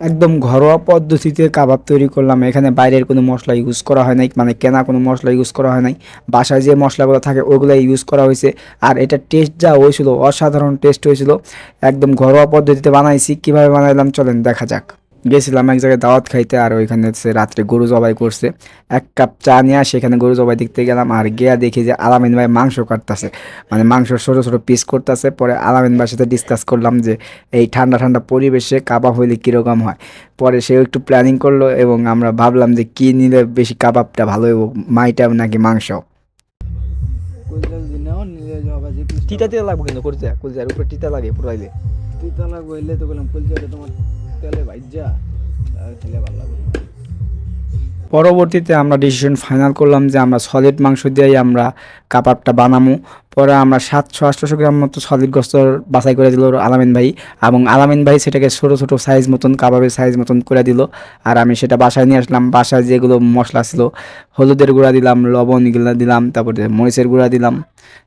একদম ঘরোয়া পদ্ধতিতে কাবাব তৈরি করলাম। এখানে বাইরের কোনো মশলা ইউজ করা হয় নাই, মানে কেনা কোনো মশলা ইউজ করা হয় নাই। বাসায় যে মশলাগুলো থাকে ওগুলো ইউজ করা হয়েছে। আর এটা টেস্ট যা হয়েছিল, অসাধারণ টেস্ট হয়েছিল। একদম ঘরোয়া পদ্ধতিতে বানাইছি। কিভাবে বানাইলাম চলেন দেখা যাক। গেছিলাম এক জায়গায় দাওয়াত খাইতে, আর ওইখানে হচ্ছে রাত্রে গরু জবাই করছে। ১ কাপ চা নিয়ে সেখানে গরু জবাই দেখতে গেলাম, আর গিয়া দেখি যে আলামিন ভাই মাংস কাটতেছে, মানে মাংস ছোট ছোট পিস করতেছে। পরে আলামিন ভাইয়ের সাথে ডিসকাস করলাম যে এই ঠান্ডা ঠান্ডা পরিবেশে কাবাব হইলে কীরকম হয়। পরে সেও একটু প্ল্যানিং করলো এবং আমরা ভাবলাম যে কি নিলে বেশি কাবাবটা ভালো হইব, মাইটা নাকি মাংস। টিটা তেল লাগবে কিন্তু করতে, কুলজার উপরে টিটা লাগে পুরাইলে। তিতা লাগবে হইলে তো বললাম কুলচাটা তোমার তেলে ভাইজা খেলে ভালো লাগবে। পরবর্তীতে আমরা ডিসিশন ফাইনাল করলাম যে আমরা সলিড মাংস দিয়েই আমরা কাবাবটা বানামু। পরে আমরা 700-800 গ্রাম মতো সলিড গোস্ত বাছাই করে দিল আলামিন ভাই, এবং আলামিন ভাই সেটাকে ছোটো ছোটো সাইজ মতন, কাবাবের সাইজ মতন করে দিল। আর আমি সেটা বাসায় নিয়ে আসলাম। বাসায় যেগুলো মশলা ছিল, হলুদের গুঁড়া দিলাম, লবণ এগুলো দিলাম, তারপরে মরিচের গুঁড়া দিলাম,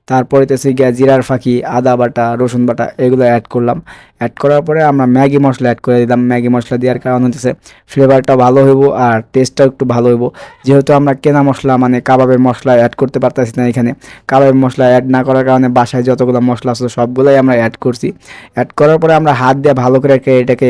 তারপরে তো গিয়া জিরার ফাঁকি, আদা বাটা, রসুন বাটা এগুলো অ্যাড করলাম। অ্যাড করার পরে আমরা ম্যাগি মশলা অ্যাড করে দিলাম। ম্যাগি মশলা দেওয়ার কারণ হচ্ছে ফ্লেভারটা ভালো হইব আর টেস্টটাও একটু ভালো হইব। যেহেতু আমরা কেনা মশলা মানে কাবাবের মশলা অ্যাড করতে পারতেছি না এখানে, কাবাবের মশলা অ্যাড না করার কারণে বাসায় যতগুলো মশলা আছে সবগুলোই আমরা অ্যাড করছি। অ্যাড করার পরে আমরা হাত দিয়ে ভালো করে এটাকে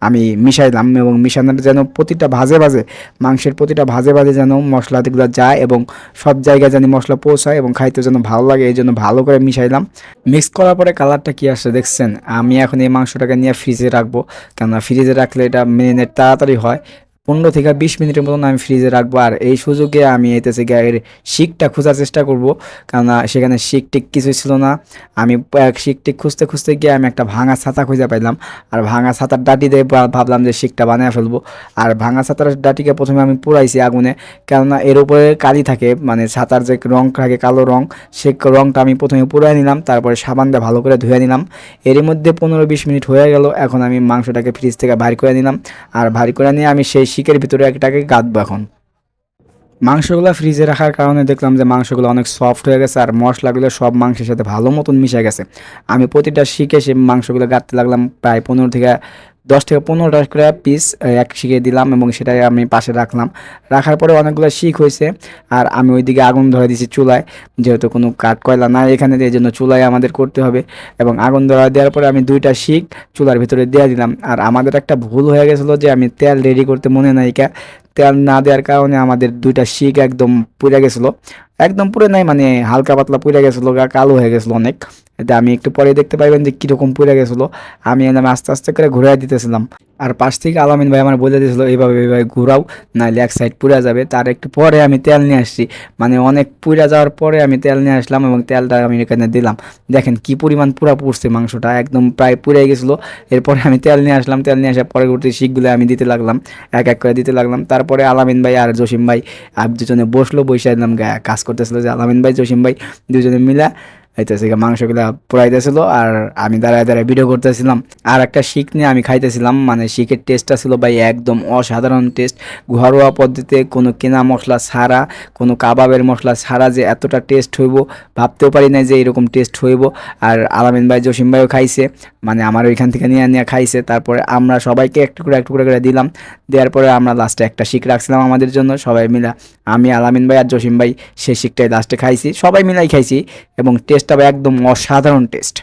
আমি মিশাইলাম, এবং মিশানোর যেন প্রতিটা ভাজে ভাজে, মাংসের প্রতিটা ভাজে ভাজে যেন মশলাগুলো যায় এবং সব জায়গায় যেন মশলা পৌঁছায় এবং খাইতে যেন ভালো লাগে, এই জন্য ভালো করে মিশাইলাম। মিক্স করার পরে কালারটা কী আসছে দেখছেন। আমি এখন এই মাংসটাকে নিয়ে ফ্রিজে রাখবো, কেননা ফ্রিজে রাখলে এটা মেরিনেট তাড়াতাড়ি হয়। 15 থেকে 20 মিনিটের মতন আমি ফ্রিজে রাখবো। আর এই সুযোগে আমি এতেছে গায়ের শিকটা খোঁজার চেষ্টা করব, কেননা সেখানে শিক টিক কিছুই ছিল না। আমি শিক টিক খুঁজতে খুঁজতে গিয়ে আমি একটা ভাঙা ছাতা খুঁজে পাইলাম, আর ভাঙা ছাতার ডাটি দিয়ে ভাবলাম যে শিকটা বানিয়ে ফেলবো। আর ভাঙা ছাতার ডাটিকে প্রথমে আমি পুড়াইছি আগুনে, কেননা এর উপরে কালি থাকে, মানে ছাতার যে রং থাকে কালো রং, সে রংটা আমি প্রথমে পুড়াই নিলাম, তারপরে সাবান দিয়ে ভালো করে ধুয়ে নিলাম। এরই মধ্যে 15-20 মিনিট হয়ে গেল। এখন আমি মাংসটাকে ফ্রিজ থেকে বাইর করে নিলাম, আর ভারী করে নিয়ে আমি সেই শিকের ভিতরে একটাকে গাঁথবো। এখন মাংসগুলো ফ্রিজে রাখার কারণে দেখলাম যে মাংসগুলো অনেক সফট হয়ে গেছে, আর মশলাগুলো সব মাংসের সাথে ভালো মতন মিশে গেছে। আমি প্রতিটা শিকে সে মাংসগুলো গাঁথতে লাগলাম। প্রায় 10 থেকে 15টা করে পিস এক শিকে দিলাম, এবং সেটাই আমি পাশে রাখলাম। রাখার পরে অনেকগুলো শিক হয়েছে, আর আমি ওইদিকে আগুন ধরে দিয়েছি চুলায়, যেহেতু কোনো কাঠ কয়লা নাই এখানে, এই জন্য চুলায় আমাদের করতে হবে। এবং আগুন ধরা দেওয়ার পরে আমি 2টা শিক চুলার ভিতরে দিয়ে দিলাম। আর আমাদের একটা ভুল হয়ে গেছিলো যে আমি তেল রেডি করতে মনে নাই, তেল না দেওয়ার কারণে আমাদের 2টা শিক একদম পুড়ে গেছিলো। একদম পুড়ে নাই, মানে হালকা পাতলা পুড়ে গেছিলো, কালো হয়ে গেছিলো অনেক। এতে আমি একটু পরে দেখতে পাইবেন যে কীরকম পুড়ে গেছিলো। আমি আস্তে আস্তে করে ঘুরাই দিতেছিলাম, আর পাশ থেকে আলামিন ভাই আমার বলে দিয়েছিল এইভাবে ঘুরাও, নাহলে এক সাইড পুড়ে যাবে। তার একটু পরে আমি তেল নিয়ে আসছি, মানে অনেক পুড়ে যাওয়ার পরে আমি তেল নিয়ে আসলাম, এবং তেলটা আমি এখানে দিলাম। দেখেন কি পরিমাণ পুরা পুড়ছে মাংসটা, একদম প্রায় পুড়ে গেছিলো। এরপরে আমি তেল নিয়ে আসলাম, তেল নিয়ে আসার পরবর্তী শিকগুলো আমি দিতে লাগলাম, এক এক করে দিতে লাগলাম। তারপরে আলামিন ভাই আর জসিম ভাই আর দুজনে বসলো, বসে একদম কাজ করতেছিল যে আলামিন ভাই জসিম ভাই দুজনে মিলা হইতেছে মাংসগুলো পোড়াইতেছিল, আর আমি দাঁড়ায় দাঁড়ায় ভিডিও করতেছিলাম। আর একটা শিক নিয়ে আমি খাইতেছিলাম, মানে শিকের টেস্টটা ছিল ভাই একদম অসাধারণ টেস্ট। ঘরোয়া পদ্ধতিতে কোনো কেনা মশলা ছাড়া, কোনো কাবাবের মশলা ছাড়া যে এতটা টেস্ট হইব ভাবতেও পারি না যে এরকম টেস্ট হইব। আর আলামিন ভাই জসিম ভাইও খাইছে, মানে আমার ওইখান থেকে নিয়ে নিয়ে খাইছে। তারপরে আমরা সবাইকে একটু করে করে দিলাম। দেওয়ার পরে আমরা লাস্টে একটা শিক রাখছিলাম আমাদের জন্য, সবাই মিলা, আমি আলামিন ভাই আর জসিম ভাই সেই শিকটাই লাস্টে খাইছি, সবাই মিলাই খাইছি, এবং টেস্টটা একদম অসাধারণ টেস্ট।